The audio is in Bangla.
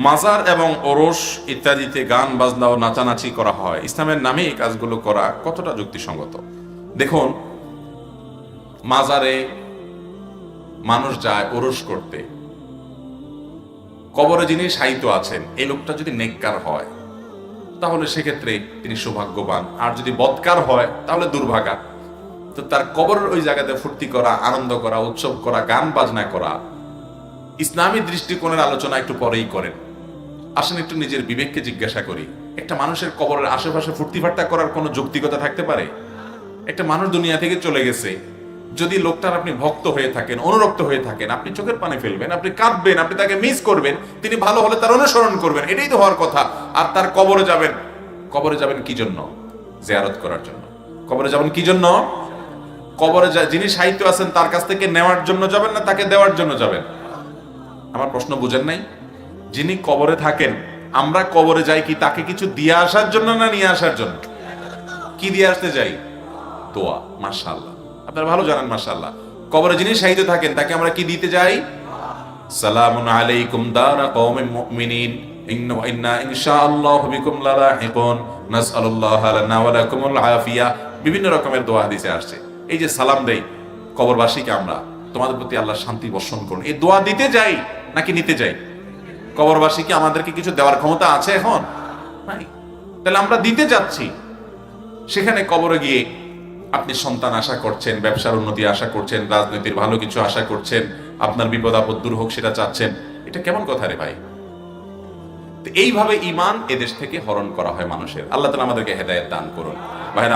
মাজার এবং ওরস ইত্যাদিতে গান বাজনা ও নাচানাচি করা হয়, ইসলামের নামে এই কাজগুলো করা কতটা যুক্তিসঙ্গত? দেখুন, মাজারে মানুষ যায় ওরস করতে, কবরে যিনি শায়িত আছেন এই লোকটা যদি নেককার হয় তাহলে সেক্ষেত্রে তিনি সৌভাগ্যবান, আর যদি বদকার হয় তাহলে দুর্ভাগা। তো তার কবরের ওই জায়গাতে ফুর্তি করা, আনন্দ করা, উৎসব করা, গান বাজনা করা ইসলামী দৃষ্টিকোণের আলোচনা একটু পরেই করেন। আসেন একটু নিজের বিবেককে জিজ্ঞাসা করি, একটা মানুষের কবরের আশেপাশে ফুর্তি ফার্তা করার কোনো যৌক্তিকতা থাকতে পারে? একটা মানুষ দুনিয়া থেকে চলে গেছে, যদি লোকটার আপনি ভক্ত হয়ে থাকেন, অনুরক্ত হয়ে থাকেন, আপনি চোখের পানি ফেলবেন, আপনি কাঁদবেন, আপনি তাকে মিস করবেন, তিনি ভালো হলে তার অনুসরণ করবেন, এটাই তো হওয়ার কথা। আর তার কবরে যাবেন, কবরে যাবেন কি জন্য? জিয়ারত করার জন্য। কবরে যাবেন কি জন্য? কবরে যিনি সাহিত্য আছেন তার কাছ থেকে নেওয়ার জন্য যাবেন, না তাকে দেওয়ার জন্য যাবেন? আমার প্রশ্ন বুঝেন নাই? যিনি কবরে থাকেন, আমরা কবরে যাই কি তাকে কিছু দিয়ে আসার জন্য, না নিয়ে আসার জন্য? কি দিয়ে আসতে যাই? দোয়া। মাশাআল্লাহ, আপনারা ভালো জানেন। মাশাআল্লাহ, কবরে যিনি শাহিদ থাকেন তাকে আমরা কি দিতে যাই? সালামুন আলাইকুম দারা কওমিন মুমিনিন ইন্না ইনশাআল্লাহু বিকুম লালাহিকুন নাসআলুল্লাহ লানা ওয়া লাকুমুল আফিয়া। বিভিন্ন রকমের দোয়া হাদিসে আসছে। এই যে সালাম দেই কবরবাসীকে, আমরা তোমাদের প্রতি আল্লাহ শান্তি বর্ষণ করুন, এই দোয়া দিতে যাই নাকি নিতে যাই? কবরবাসীকে আমাদেরকে কিছু দেওয়ার ক্ষমতা আছে এখন? নাই। তাহলে আমরা দিতে যাচ্ছি। সেখানে কবরে গিয়ে আপনি সন্তান আশা করছেন, ব্যবসার উন্নতি আশা করছেন, রাজনীতির ভালো কিছু আশা করছেন, আপনার বিপদ আপদ দূর হোক সেটা চাচ্ছেন। এটা কেমন কথা রে ভাই? এইভাবে ঈমান এদেশ থেকে হরণ করা হয় মানুষের। আল্লাহ তাআলা আমাদেরকে হেদায়েত দান করুন। ভাইরা